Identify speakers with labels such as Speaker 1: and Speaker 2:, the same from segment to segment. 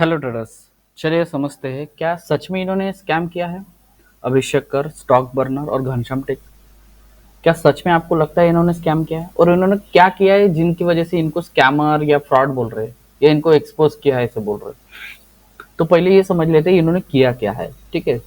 Speaker 1: Hello traders. चलिए समझते हैं क्या सच में इन्होंने स्कैम किया है। अभिषेक कर, स्टॉक बर्नर और घनश्याम टेक, क्या सच में आपको लगता है इन्होंने स्कैम किया है? और इन्होंने क्या किया है जिनकी वजह से इनको स्कैमर या फ्रॉड बोल रहे हैं या इनको एक्सपोज किया है ऐसे बोल रहे हैं? तो पहले ये समझ लेते हैं इन्होंने किया क्या है। ठीक है,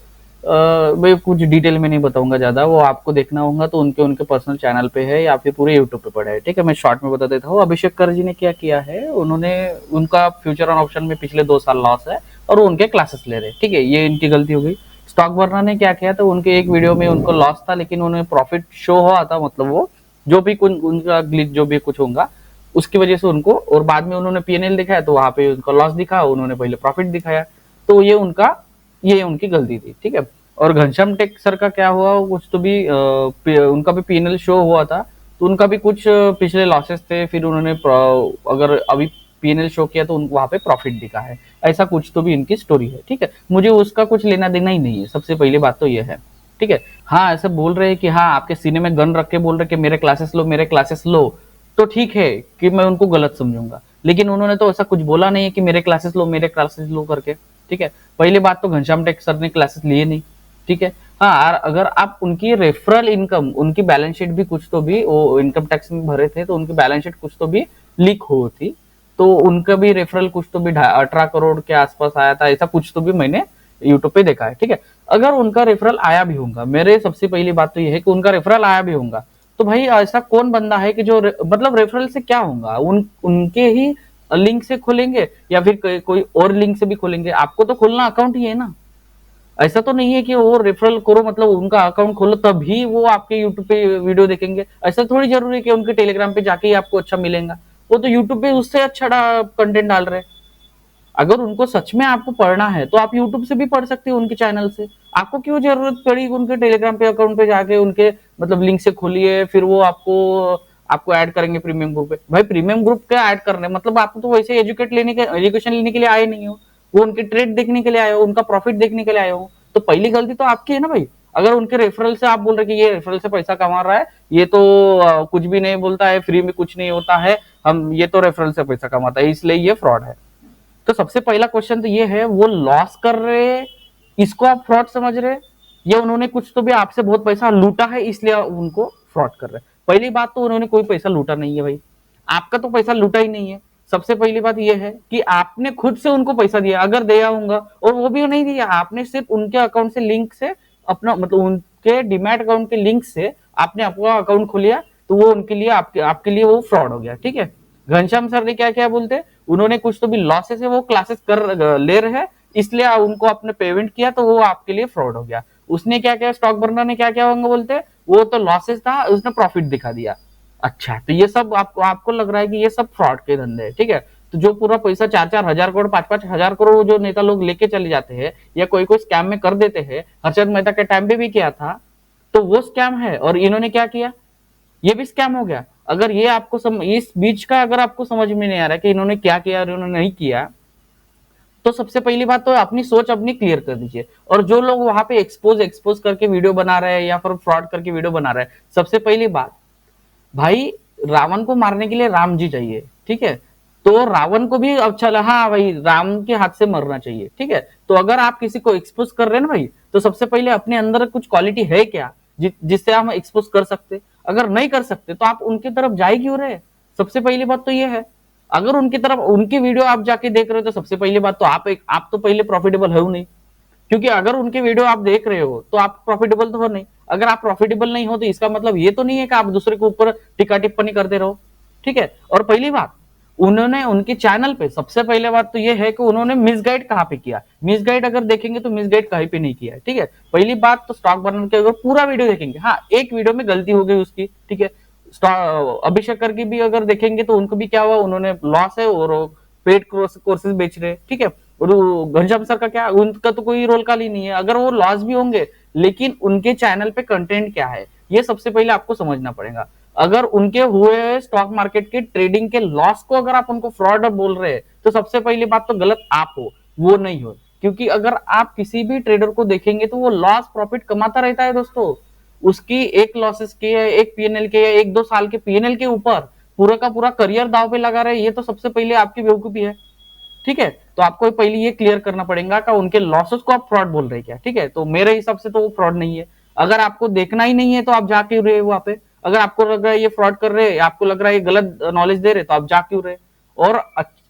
Speaker 1: मैं कुछ डिटेल में नहीं बताऊंगा ज्यादा, वो आपको देखना होगा तो उनके उनके पर्सनल चैनल पे है या फिर पूरे यूट्यूब पे पड़ा है। ठीक है, मैं शॉर्ट में बता देता हूँ। अभिषेक कर जी ने क्या किया है, उन्होंने उनका फ्यूचर और ऑप्शन में पिछले 2 साल लॉस है और वो उनके क्लासेस ले रहे हैं। ठीक है, ये इनकी गलती हो गई। स्टॉक बर्नर ने क्या किया, तो उनके एक वीडियो में उनको लॉस था लेकिन उन्हें प्रॉफिट शो हुआ था, मतलब वो जो भी कुछ उनका ग्लिच जो भी कुछ होगा उसकी वजह से उनको, और बाद में उन्होंने पीएनएल दिखाया तो वहां पे उनका लॉस दिखा, उन्होंने पहले प्रॉफिट दिखाया। तो ये उनकी गलती थी। ठीक है, और घनश्याम टेक सर का क्या हुआ, कुछ तो भी उनका भी पीएनएल शो हुआ था तो उनका भी कुछ पिछले लॉसेस थे, फिर उन्होंने अगर अभी पीएनएल शो किया तो उनको वहां पे प्रॉफिट दिखा है। ऐसा कुछ तो भी इनकी स्टोरी है। ठीक है, मुझे उसका कुछ लेना देना ही नहीं है, सबसे पहली बात तो ये है। ठीक है, हाँ ऐसे बोल रहे हैं कि हाँ आपके सीने में गन रख के बोल रहे कि मेरे क्लासेस लो मेरे क्लासेस लो, तो ठीक है कि मैं उनको गलत समझूंगा, लेकिन उन्होंने तो ऐसा कुछ बोला नहीं है कि मेरे क्लासेस लो करके। ठीक है, पहली बात तो घनश्याम टेक सर ने क्लासेस लिए नहीं। ठीक है, हाँ अगर आप उनकी रेफरल इनकम, उनकी बैलेंस शीट भी कुछ तो भी वो इनकम टैक्स में भरे थे तो उनकी बैलेंस शीट कुछ तो भी लीक हुई थी, तो उनका भी रेफरल कुछ तो भी 18 करोड़ के आसपास आया था, ऐसा कुछ तो भी मैंने यूट्यूब पे देखा है। ठीक है, अगर उनका रेफरल आया भी होगा, मेरे सबसे पहली बात तो ये है कि उनका रेफरल आया भी होगा तो भाई ऐसा कौन बंदा है कि जो मतलब रेफरल से क्या होगा, उनके ही लिंक से खोलेंगे या फिर कोई और लिंक से भी खोलेंगे? आपको तो खोलना अकाउंट ही है ना। ऐसा तो नहीं है कि वो रेफरल करो मतलब उनका अकाउंट खोलो तभी वो आपके यूट्यूब पे वीडियो देखेंगे। ऐसा थोड़ी जरूरी है कि उनके टेलीग्राम पे जाके ही आपको अच्छा मिलेगा। वो तो यूट्यूब पे उससे अच्छा कंटेंट डाल रहे हैं। अगर उनको सच में आपको पढ़ना है तो आप यूट्यूब से भी पढ़ सकते हो उनके चैनल से। आपको क्यों जरूरत पड़ी उनके टेलीग्राम पे अकाउंट पे जाके उनके मतलब लिंक से खोलिए, फिर वो आपको आपको ऐड करेंगे प्रीमियम ग्रुप पे? भाई प्रीमियम ग्रुप क्या ऐड करने, मतलब आप तो वैसे एजुकेशन लेने के लिए आए नहीं हो, वो उनके ट्रेड देखने के लिए आए हो, उनका प्रॉफिट देखने के लिए आए हो। तो पहली गलती तो आपकी है ना भाई। अगर उनके रेफरल से आप बोल रहे कि ये रेफरल से पैसा कमा रहा है, ये तो कुछ भी नहीं बोलता है, फ्री में कुछ नहीं होता है, हम ये तो रेफरल से पैसा कमाता है इसलिए ये फ्रॉड है। तो सबसे पहला क्वेश्चन तो ये है, वो लॉस कर रहे इसको आप फ्रॉड समझ रहे, या उन्होंने कुछ तो भी आपसे बहुत पैसा लूटा है इसलिए उनको फ्रॉड कर रहे? पहली बात तो उन्होंने कोई पैसा लूटा नहीं है भाई, आपका तो पैसा लूटा ही नहीं है। सबसे पहली बात यह है कि आपने खुद से उनको पैसा दिया, अगर दिया होगा, और वो भी नहीं दिया, आपने सिर्फ उनके अकाउंट से लिंक से अपना मतलब उनके डीमैट अकाउंट के लिंक से आपने अपना अकाउंट खोलिया, तो वो उनके लिए आपके लिए वो फ्रॉड हो गया। ठीक है, घनश्याम सर ने क्या क्या बोलते, उन्होंने कुछ तो भी लॉसेस है वो क्लासेस कर ले रहे हैं इसलिए उनको आपने पेमेंट किया तो वो आपके लिए फ्रॉड हो गया। उसने क्या किया, स्टॉक बर्नर ने क्या क्या होंगे बोलते, वो तो लॉसेस था उसने प्रॉफिट दिखा दिया। अच्छा, तो ये सब आपको लग रहा है कि ये सब फ्रॉड के धंधे है। ठीक है, तो जो पूरा पैसा 4-4 हजार करोड़ 5-5 हजार करोड़ जो नेता लोग लेके चले जाते हैं या कोई कोई स्कैम में कर देते हैं, हर्षद मेहता के टाइम पे भी किया था, तो वो स्कैम है। और इन्होंने क्या किया, ये भी स्कैम हो गया। अगर ये आपको इस बीच का अगर आपको समझ में नहीं आ रहा कि इन्होंने क्या किया और इन्होंने नहीं किया, तो सबसे पहली बात तो अपनी सोच अपनी क्लियर कर दीजिए। और जो लोग वहां पे एक्सपोज करके वीडियो बना रहे हैं या फिर फ्रॉड करके वीडियो बना रहे हैं, सबसे पहली बात भाई, रावण को मारने के लिए राम जी चाहिए। ठीक है, तो रावण को भी अच्छा हाँ भाई राम के हाथ से मरना चाहिए। ठीक है, तो अगर आप किसी को एक्सपोज कर रहे हैं ना भाई, तो सबसे पहले अपने अंदर कुछ क्वालिटी है क्या जिससे हम एक्सपोज कर सकते। अगर नहीं कर सकते तो आप उनकी तरफ जाए क्यों रहे? सबसे पहली बात तो ये है। अगर उनकी तरफ उनकी वीडियो आप जाके देख रहे हो तो सबसे पहली बात तो आप तो पहले प्रॉफिटेबल हो नहीं, क्योंकि अगर उनके वीडियो आप देख रहे हो तो आप प्रॉफिटेबल तो हो नहीं। अगर आप प्रॉफिटेबल नहीं हो तो इसका मतलब ये तो नहीं है कि आप दूसरे के ऊपर टिक्का टिप्पणी करते रहो। ठीक है, और पहली बात, उन्होंने उनके चैनल पे सबसे पहले बात तो ये है कि उन्होंने मिसगाइड कहाँ पे किया। मिसगाइड अगर देखेंगे तो मिसगाइड कहीं पे नहीं किया है। ठीक है, पहली बात तो स्टॉक बर्नर के अगर पूरा वीडियो देखेंगे, हाँ एक वीडियो में गलती हो गई उसकी। ठीक है, अभिषेक कर की भी अगर देखेंगे तो उनको भी क्या हुआ, उन्होंने लॉस है और पेड कोर्सेज बेच रहे। ठीक है, और घनश्याम सर का क्या, उनका तो कोई रोल काल ही नहीं है, अगर वो लॉस भी होंगे लेकिन उनके चैनल पे कंटेंट क्या है ये सबसे पहले आपको समझना पड़ेगा। अगर उनके हुए स्टॉक मार्केट के ट्रेडिंग के लॉस को अगर आप उनको फ्रॉड बोल रहे हैं तो सबसे पहली बात तो गलत आप हो, वो नहीं हो। क्योंकि अगर आप किसी भी ट्रेडर को देखेंगे तो वो लॉस प्रॉफिट कमाता रहता है दोस्तों। उसकी एक लॉसेस के या एक पीएनएल के या 1-2 साल के पीएनएल के ऊपर पूरा का पूरा करियर दाव पे लगा रहे, ये तो सबसे पहले आपकी बेवकूफी है। ठीक है, तो आपको पहले ये क्लियर करना पड़ेगा कि उनके लॉसेस को आप फ्रॉड बोल रहे हैं क्या, ठीक है। तो मेरे हिसाब से तो वो फ्रॉड नहीं है। अगर आपको देखना ही नहीं है तो आप जा क्यों रहे वहां पे? अगर आपको लग रहा है ये फ्रॉड कर रहे हैं, आपको लग रहा है ये गलत नॉलेज दे रहे, तो आप जा क्यों रहे? और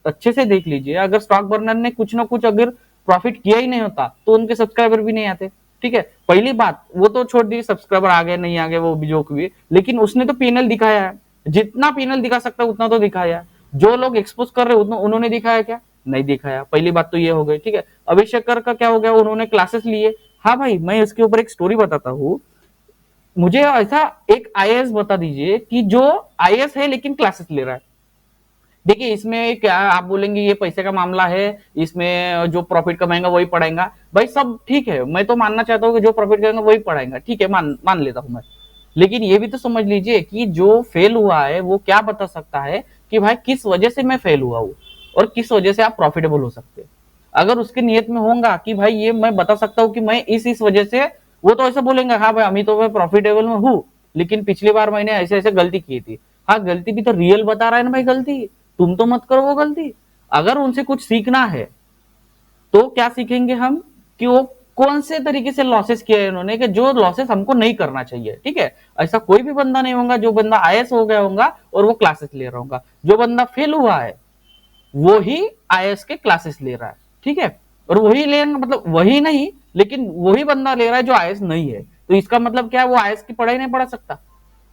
Speaker 1: अच्छे से देख लीजिए, अगर स्टॉक बर्नर ने कुछ ना कुछ अगर प्रॉफिट किया ही नहीं होता तो उनके सब्सक्राइबर भी नहीं आते, ठीक है। पहली बात वो तो छोड़ दीजिए, सब्सक्राइबर आ गए नहीं आ गए वो भी जो भी, लेकिन उसने तो पीएनएल दिखाया है, जितना पीएनएल दिखा सकता है उतना तो दिखाया है। जो लोग एक्सपोज कर रहे हैं उन्होंने दिखाया क्या? नहीं दिखाया। पहली बात तो ये हो गई, ठीक है। अभिषेक कर का क्या हो गया? उन्होंने क्लासेस लिए। हाँ भाई, मैं इसके ऊपर एक स्टोरी बताता हूँ। मुझे ऐसा एक आईएएस बता दीजिए कि जो आईएएस है लेकिन क्लासेस ले रहा है। देखिए इसमें क्या आप बोलेंगे ये पैसे का मामला है, इसमें जो प्रॉफिट कमाएगा वही पढ़ाएगा। भाई सब ठीक है, मैं तो मानना चाहता हूँ कि जो प्रॉफिट करेगा वही पढ़ाएगा, ठीक है, मान लेता हूँ मैं। लेकिन ये भी तो समझ लीजिए कि जो फेल हुआ है वो क्या बता सकता है कि भाई किस वजह से मैं फेल हुआ हूँ और किस वजह से आप प्रॉफिटेबल हो सकते हैं। अगर उसके नियत में होगा कि भाई ये मैं बता सकता हूँ कि मैं इस वजह से, वो तो ऐसा बोलेंगे हाँ भाई अभी तो मैं प्रॉफिटेबल में हूँ, लेकिन पिछली बार मैंने ऐसे ऐसे गलती की थी। हाँ गलती भी तो रियल बता रहा है ना भाई, गलती तुम तो मत करो वो गलती। अगर उनसे कुछ सीखना है तो क्या सीखेंगे हम कि वो कौन से तरीके से लॉसेस किए हैं उन्होंने, कि जो लॉसेस हमको नहीं करना चाहिए, ठीक है। ऐसा कोई भी बंदा नहीं होगा जो बंदा आईएएस हो गया होगा और वो क्लासेस ले रहा होगा। जो बंदा फेल हुआ है वो ही आईएएस के क्लासेस ले रहा है, ठीक है। और वही ले, मतलब वही नहीं, लेकिन वही बंदा ले रहा है जो आईएएस नहीं है। तो इसका मतलब क्या है? वो आईएएस की पढ़ाई नहीं पढ़ा सकता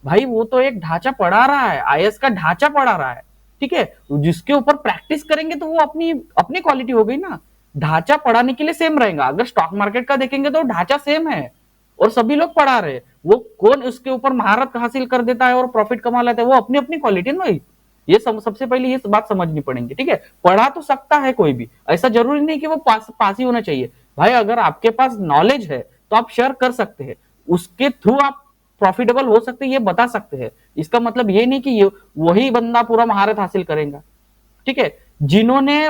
Speaker 1: भाई, वो तो एक ढांचा पढ़ा रहा है, आईएएस का ढांचा पढ़ा रहा है, ठीक है। जिसके ऊपर प्रैक्टिस करेंगे तो वो अपनी अपनी क्वालिटी हो गई ना। ढांचा पढ़ाने के लिए सेम रहेगा। अगर स्टॉक मार्केट का देखेंगे तो ढांचा सेम है और सभी लोग पढ़ा रहे हैं। वो कौन उसके ऊपर महारत हासिल कर देता है और प्रॉफिट कमा लेता है, वो अपनी अपनी क्वालिटी ना भाई। ये सबसे पहले ये बात समझनी पड़ेगी, ठीक है। पढ़ा तो सकता है कोई भी, ऐसा जरूरी नहीं कि वो पास ही होना चाहिए भाई। अगर आपके पास नॉलेज है तो आप शेयर कर सकते हैं, उसके थ्रू आप प्रॉफिटेबल हो सकते हैं, ये बता सकते हैं। इसका मतलब ये नहीं कि ये वही बंदा पूरा महारत हासिल करेगा, ठीक है। जिन्होंने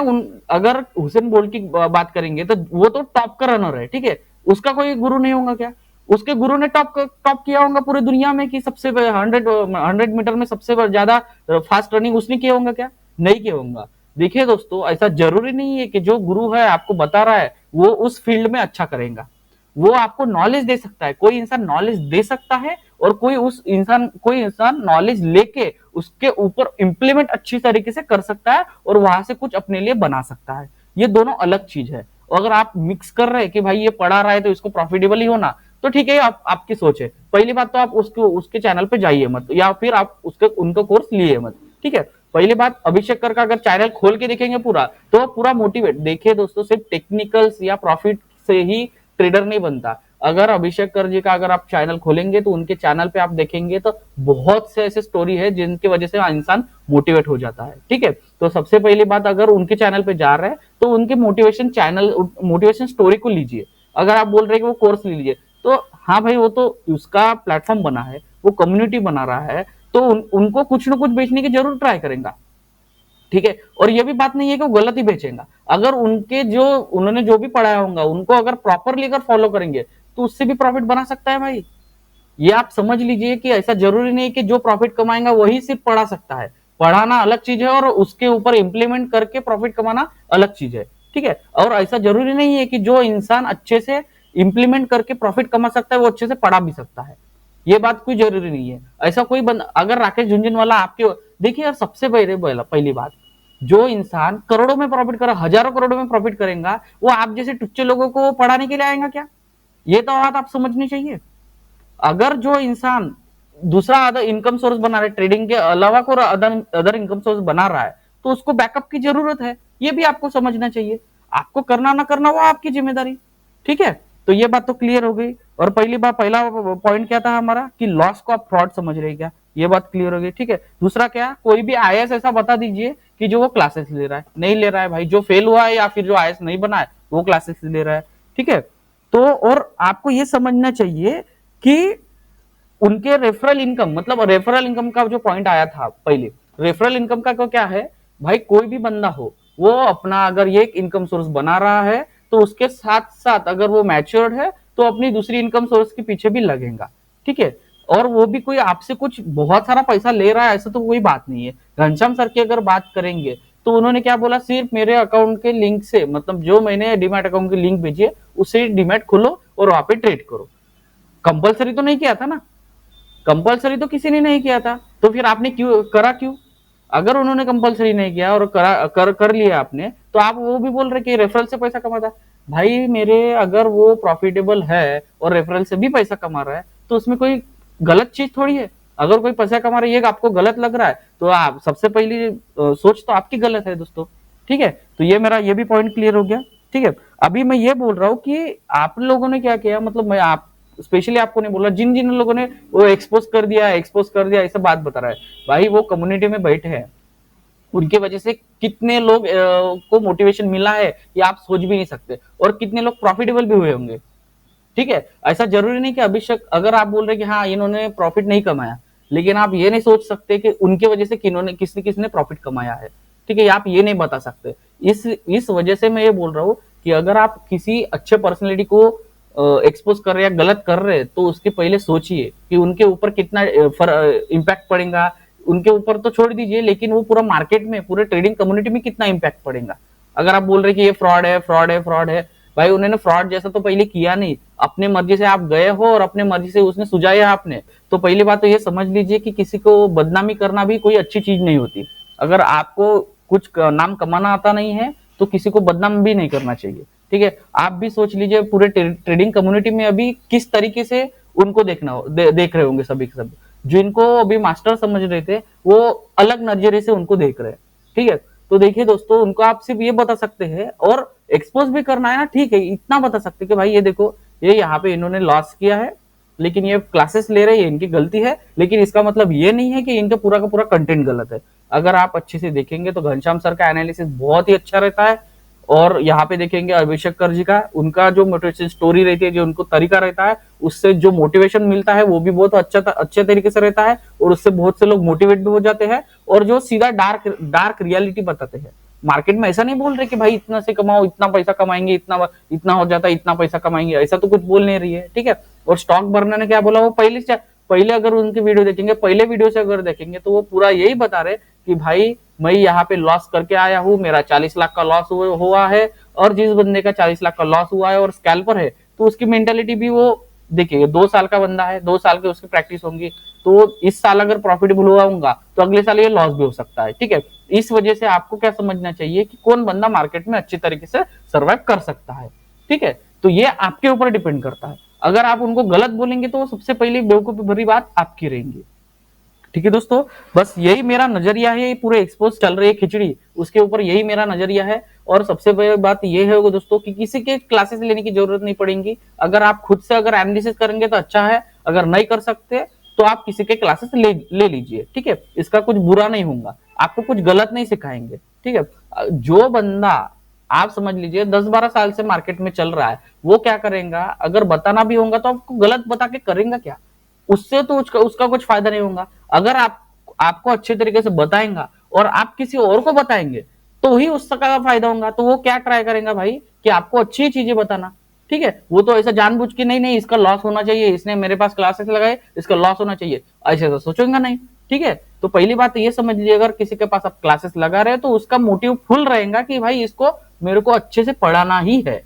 Speaker 1: अगर हुसैन बोल्ट की बात करेंगे तो वो तो टॉप का रनर है, ठीक है। उसका कोई गुरु नहीं होगा क्या? उसके गुरु ने टॉप किया होगा पूरी दुनिया में कि सबसे 100 मीटर में सबसे ज्यादा फास्ट रनिंग उसने किया होगा क्या? नहीं किया होगा। देखिए दोस्तों, ऐसा जरूरी नहीं है कि जो गुरु है आपको बता रहा है वो उस फील्ड में अच्छा करेगा। वो आपको नॉलेज दे सकता है, कोई इंसान नॉलेज दे सकता है और कोई इंसान नॉलेज लेके उसके ऊपर इंप्लीमेंट अच्छी तरीके से कर सकता है और वहां से कुछ अपने लिए बना सकता है। ये दोनों अलग चीज है। अगर आप मिक्स कर रहे हैं कि भाई ये पढ़ा रहा है तो इसको प्रॉफिटेबल ही होना, तो ठीक है, आपकी सोच है। पहली बात तो आप उसके चैनल पे जाइए मत, या फिर आप उनका कोर्स लिए मत, ठीक है। पहली बात, अभिषेक कर का अगर चैनल खोल के देखेंगे पूरा तो पूरा मोटिवेट। देखिए दोस्तों, सिर्फ टेक्निकल्स या प्रॉफिट से ही ट्रेडर नहीं बनता। अगर अभिषेक कर जी का अगर आप चैनल खोलेंगे तो उनके चैनल पे आप देखेंगे तो बहुत से ऐसे स्टोरी है जिनकी वजह से इंसान मोटिवेट हो जाता है, ठीक है। तो सबसे पहली बात, अगर उनके चैनल पे जा रहे हैं तो उनके मोटिवेशन स्टोरी को लीजिए। अगर आप बोल रहे हैं कि वो कोर्स ले लीजिए, तो हाँ भाई वो तो उसका प्लेटफॉर्म बना है, वो कम्युनिटी बना रहा है, तो उनको कुछ ना कुछ बेचने की जरूर ट्राई करेगा, ठीक है। और ये भी बात नहीं है कि वो गलत ही बेचेगा। अगर उन्होंने जो भी पढ़ाया होगा उनको अगर प्रॉपरली अगर फॉलो करेंगे तो उससे भी प्रॉफिट बना सकता है भाई। ये आप समझ लीजिए कि ऐसा जरूरी नहीं कि जो प्रॉफिट कमाएगा वही सिर्फ पढ़ा सकता है। पढ़ाना अलग चीज है और उसके ऊपर इंप्लीमेंट करके प्रॉफिट कमाना अलग चीज है, ठीक है। और ऐसा जरूरी नहीं है कि जो इंसान अच्छे से इंप्लीमेंट करके प्रॉफिट कमा सकता है वो अच्छे से पढ़ा भी सकता है। ये बात कोई जरूरी नहीं है। ऐसा कोई अगर राकेश झुंझुनवाला आपके, देखिए यार, सबसे पहली बात, जो इंसान करोड़ों में प्रॉफिट कर, हजारों करोड़ों में प्रॉफिट करेगा, वो आप जैसे टुच्चे लोगों को पढ़ाने के लिए आएगा क्या? ये तो बात आप समझनी चाहिए। अगर जो इंसान दूसरा अदर इनकम सोर्स बना रहा है, ट्रेडिंग के अलावा कोई अदर इनकम सोर्स बना रहा है, तो उसको बैकअप की जरूरत है। ये भी आपको समझना चाहिए। आपको करना ना करना वो आपकी जिम्मेदारी, ठीक है। तो ये बात तो क्लियर हो गई। और पहला पॉइंट क्या था हमारा कि लॉस को आप फ्रॉड समझ रहे क्या, ये बात क्लियर हो गई, ठीक है। दूसरा क्या, कोई भी आईएएस ऐसा बता दीजिए कि जो वो क्लासेस ले रहा है, नहीं ले रहा है भाई, जो फेल हुआ है या फिर जो आईएएस नहीं बना है वो क्लासेस ले रहा है, ठीक है। तो और आपको ये समझना चाहिए कि उनके रेफरल इनकम, मतलब रेफरल इनकम का जो पॉइंट आया था पहले, रेफरल इनकम का क्या है भाई? कोई भी बंदा हो वो अपना अगर ये एक इनकम सोर्स बना रहा है तो उसके साथ साथ अगर वो मैच्योर्ड है तो अपनी दूसरी इनकम सोर्स के पीछे भी लगेगा, ठीक है। और वो भी कोई आपसे कुछ बहुत सारा पैसा ले रहा है ऐसा तो कोई बात नहीं है। घनश्याम सर की अगर बात करेंगे तो उन्होंने क्या बोला, सिर्फ मेरे अकाउंट के लिंक से, मतलब जो मैंने डीमैट अकाउंट की लिंक भेजी है उससे डीमैट खोलो और वहां पे ट्रेड करो। कंपलसरी तो नहीं किया था ना, कंपलसरी तो किसी ने नहीं किया था, तो फिर आपने क्यों करा, क्यों? अगर उन्होंने कंपलसरी नहीं किया और कर लिया आपने, तो आप वो भी बोल रहे कि रेफरल से पैसा कमाता है। भाई मेरे, अगर वो प्रॉफिटेबल है और रेफरल से भी पैसा कमा रहा है तो उसमें कोई गलत चीज थोड़ी है। अगर कोई पैसा कमा रहा है ये आपको गलत लग रहा है तो आप सबसे पहली सोच तो आपकी गलत है दोस्तों। ठीक है, तो ये मेरा ये भी पॉइंट क्लियर हो गया। ठीक है, अभी मैं ये बोल रहा हूँ कि आप लोगों ने क्या किया, मतलब मैं आप स्पेशली आपको नहीं बोल रहा, जिन जिन लोगों ने वो एक्सपोज कर दिया ऐसा बात बता रहा है। भाई वो कम्युनिटी में बैठे हैं, उनके वजह से कितने लोग को मोटिवेशन मिला है ये आप सोच भी नहीं सकते, और कितने लोग प्रॉफिटेबल भी हुए होंगे। ठीक है, ऐसा जरूरी नहीं कि अभिषेक, अगर आप बोल रहे कि हाँ इन्होंने प्रॉफिट नहीं कमाया, लेकिन आप ये नहीं सोच सकते कि उनके वजह से किन्होंने किसने किसने प्रॉफिट कमाया है। ठीक है, आप ये नहीं बता सकते। इस वजह से मैं ये बोल रहा हूँ कि अगर आप किसी अच्छे पर्सनैलिटी को एक्सपोज कर रहे हैं या गलत कर रहे हैं तो उसके पहले सोचिए कि उनके ऊपर कितना इम्पैक्ट पड़ेगा। उनके ऊपर तो छोड़ दीजिए, लेकिन वो पूरा मार्केट में, पूरे ट्रेडिंग कम्युनिटी में कितना इम्पैक्ट पड़ेगा। अगर आप बोल रहे कि ये फ्रॉड है, फ्रॉड है, फ्रॉड है, भाई उन्होंने फ्रॉड जैसा तो पहले किया नहीं। अपने मर्जी से आप गए हो और अपने मर्जी से उसने सुझाया आपने, तो पहली बात तो ये समझ लीजिए कि किसी को बदनामी करना भी कोई अच्छी चीज नहीं होती। अगर आपको कुछ नाम कमाना आता नहीं है तो किसी को बदनाम भी नहीं करना चाहिए। ठीक है, आप भी सोच लीजिए पूरे ट्रेडिंग कम्युनिटी में अभी किस तरीके से उनको देख रहे होंगे सभी के सभी। जिनको अभी मास्टर समझ रहे थे वो अलग नजरिए से उनको देख रहे हैं। ठीक है, तो देखिए दोस्तों, उनको आप सिर्फ ये बता सकते हैं, और एक्सपोज भी करना है ना, ठीक है, इतना बता सकते कि भाई ये देखो, ये यहाँ पे इन्होंने लॉस किया है, लेकिन ये क्लासेस ले रहे हैं, इनकी गलती है, लेकिन इसका मतलब ये नहीं है कि इनका पूरा का पूरा कंटेंट गलत है। अगर आप अच्छे से देखेंगे तो घनश्याम सर का एनालिसिस बहुत ही अच्छा रहता है, और यहाँ पे देखेंगे अभिषेक कर जी का, उनका जो मोटिवेशन स्टोरी रहती है, जो उनको तरीका रहता है, उससे जो मोटिवेशन मिलता है वो भी बहुत अच्छे तरीके से रहता है, और उससे बहुत से लोग मोटिवेट भी हो जाते हैं, और जो सीधा डार्क डार्क रियलिटी बताते हैं। मार्केट में ऐसा नहीं बोल रहे कि भाई इतना से कमाओ, इतना पैसा कमाएंगे, इतना इतना हो जाता है, इतना पैसा कमाएंगे, ऐसा तो कुछ बोल नहीं रही है। ठीक है, और स्टॉक बर्नर ने क्या बोला, वो पहले अगर उनकी वीडियो देखेंगे, पहले वीडियो से अगर देखेंगे तो वो पूरा यही बता रहे कि भाई मैं यहाँ पे लॉस करके आया हूँ, मेरा 40 लाख का लॉस हुआ है, और जिस बंदे का 40 लाख का लॉस हुआ है और स्कैल्पर है, तो उसकी मेंटेलिटी भी वो देखिए, 2 साल का बंदा है, 2 साल की उसकी प्रैक्टिस होंगी, तो इस साल अगर प्रॉफिटेबल हुआ होगा तो अगले साल ये लॉस भी हो सकता है। ठीक है, इस वजह से आपको क्या समझना चाहिए कि कौन बंदा मार्केट में अच्छी तरीके से सर्वाइव कर सकता है। ठीक है, तो ये आपके ऊपर डिपेंड करता है। अगर आप उनको गलत बोलेंगे तो सबसे पहले बेवकूफी भरी बात आपकी रहेंगी। ठीक है दोस्तों, बस यही मेरा नजरिया है, पूरे एक्सपोज चल रही है खिचड़ी, उसके ऊपर यही मेरा नजरिया है। और सबसे बड़ी बात यह है दोस्तों कि किसी के क्लासेस लेने की जरूरत नहीं पड़ेगी। अगर आप खुद से अगर एनालिसिस करेंगे तो अच्छा है, अगर नहीं कर सकते तो आप किसी के क्लासेस ले लीजिए। ठीक है, इसका कुछ बुरा नहीं होगा, आपको कुछ गलत नहीं सिखाएंगे। ठीक है, जो बंदा, आप समझ लीजिए 10-12 साल से मार्केट में चल रहा है, वो क्या करेगा, अगर बताना भी होगा तो आपको गलत बता के करेगा क्या? उससे तो उसका कुछ फायदा नहीं होगा। अगर आपको अच्छे तरीके से बताएंगा और आप किसी और को बताएंगे तो ही उसका फायदा होगा। तो वो क्या ट्राई करेगा भाई, कि आपको अच्छी चीजें बताना। ठीक है, वो तो ऐसा जानबूझ के नहीं नहीं इसका लॉस होना चाहिए, इसने मेरे पास क्लासेस लगाए, इसका लॉस होना चाहिए, ऐसे तो सोचेंगे नहीं। ठीक है, तो पहली बात ये समझ लीजिए, अगर किसी के पास आप क्लासेस लगा रहे हैं तो उसका मोटिव फुल रहेगा कि भाई इसको मेरे को अच्छे से पढ़ाना ही है।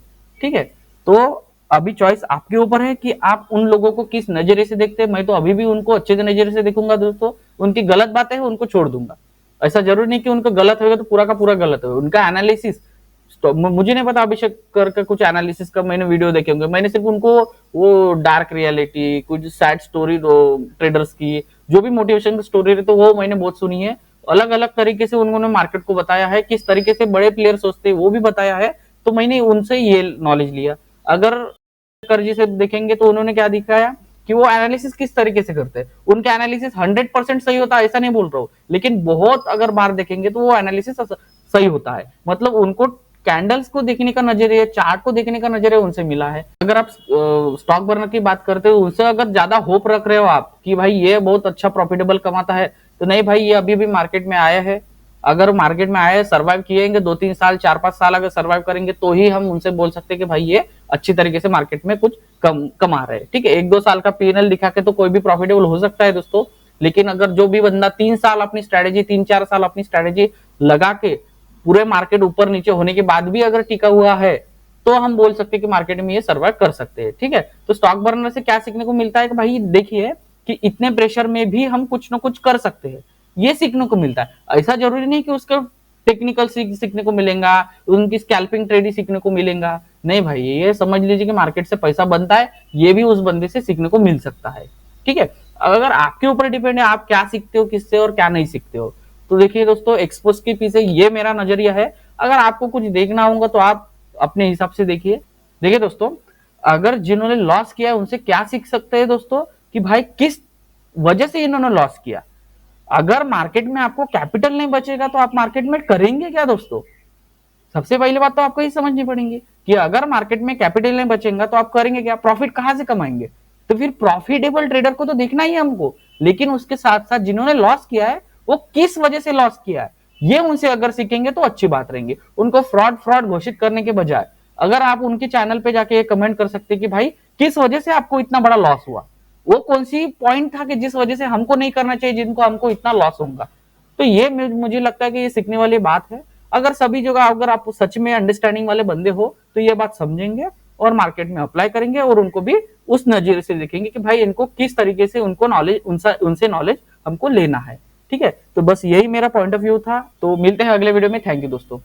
Speaker 1: ठीक है, तो अभी चॉइस आपके ऊपर है कि आप उन लोगों को किस नजरिए से देखते हैं। मैं तो अभी भी उनको अच्छे नजरिए से देखूंगा दोस्तों, उनकी गलत बातें हैं उनको छोड़ दूंगा। ऐसा जरूरी नहीं कि उनका गलत होगा तो पूरा का पूरा गलत होगा, उनका एनालिसिस तो मुझे नहीं पता, अभिषेक करके कुछ एनालिसिस का मैंने वीडियो देखे होंगे, मैंने सिर्फ उनको वो डार्क रियलिटी, कुछ सैड स्टोरी ट्रेडर्स की, जो भी मोटिवेशन स्टोरी रहती है वो मैंने बहुत सुनी है। अलग अलग तरीके से उन्होंने मार्केट को बताया है, किस तरीके से बड़े प्लेयर सोचते हैं वो भी बताया है, तो मैंने उनसे ये नॉलेज लिया। अगर कर जी से देखेंगे तो उन्होंने क्या दिखाया कि वो एनालिसिस किस तरीके से करते हैं। उनका एनालिसिस 100% सही होता है ऐसा नहीं बोल रहा हूँ, लेकिन बहुत अगर बार देखेंगे तो वो एनालिसिस सही होता है। मतलब उनको कैंडल्स को देखने का नजरिया, चार्ट को देखने का नजरिया उनसे मिला है। अगर आप स्टॉक बर्नर की बात करते हो, उनसे अगर ज्यादा होप रख रहे हो आप कि भाई ये बहुत अच्छा प्रॉफिटेबल कमाता है, तो नहीं भाई, ये अभी भी मार्केट में आया है। अगर मार्केट में आए, सर्वाइव किएंगे 2-3 साल, 4-5 साल अगर सर्वाइव करेंगे तो ही हम उनसे बोल सकते हैं कि भाई ये अच्छी तरीके से मार्केट में कुछ कमा रहे हैं। ठीक है, 1-2 साल का पीएनएल दिखा के तो कोई भी प्रॉफिटेबल हो सकता है दोस्तों, लेकिन अगर जो भी बंदा 3 साल अपनी स्ट्रेटेजी, 3-4 साल अपनी स्ट्रेटेजी लगा के पूरे मार्केट ऊपर नीचे होने के बाद भी अगर टिका हुआ है तो हम बोल सकते हैं कि मार्केट में ये सर्वाइव कर सकते हैं। ठीक है, तो स्टॉक बर्नर से क्या सीखने को मिलता है कि भाई देखिए कि इतने प्रेशर में भी हम कुछ ना कुछ कर सकते हैं, ये सीखने को मिलता है। ऐसा जरूरी नहीं कि उसका टेक्निकल सीखने को मिलेगा, उनकी स्कैल्पिंग ट्रेड ही सीखने को मिलेगा। नहीं भाई, ये समझ लीजिए कि मार्केट से पैसा बनता है, ये भी उस बंदे से सीखने को मिल सकता है। ठीक है, अगर आपके ऊपर डिपेंड है आप क्या सीखते हो किससे और क्या नहीं सीखते हो। तो देखिए दोस्तों, एक्सपोज के पीछे ये मेरा नजरिया है। अगर आपको कुछ देखना होगा तो आप अपने हिसाब से देखिए। देखिए दोस्तों, अगर जिन्होंने लॉस किया है उनसे क्या सीख सकते हैं दोस्तों, कि भाई किस वजह से इन्होंने लॉस किया। अगर मार्केट में आपको कैपिटल नहीं बचेगा तो आप मार्केट में करेंगे क्या दोस्तों। सबसे पहली बात तो आपको ये समझनी पड़ेगी कि अगर मार्केट में कैपिटल नहीं बचेगा तो आप करेंगे क्या, प्रॉफिट कहां से कमाएंगे। तो फिर प्रॉफिटेबल ट्रेडर को तो देखना ही है हमको, लेकिन उसके साथ साथ जिन्होंने लॉस किया है वो किस वजह से लॉस किया है, ये उनसे अगर सीखेंगे तो अच्छी बात रहेंगे। उनको फ्रॉड फ्रॉड घोषित करने के बजाय अगर आप उनके चैनल पे जाके कमेंट कर सकते कि भाई किस वजह से आपको इतना बड़ा लॉस हुआ, वो कौन सी पॉइंट था कि जिस वजह से हमको नहीं करना चाहिए, जिनको हमको इतना लॉस होगा। तो ये मुझे लगता है कि ये सीखने वाली बात है। अगर सभी जगह अगर आप सच में अंडरस्टैंडिंग वाले बंदे हो तो ये बात समझेंगे और मार्केट में अप्लाई करेंगे और उनको भी उस नजरिए से देखेंगे कि भाई इनको किस तरीके से उनको नॉलेज उनसे नॉलेज हमको लेना है। ठीक है, तो बस यही मेरा पॉइंट ऑफ व्यू था। तो मिलते हैं अगले वीडियो में। थैंक यू दोस्तों।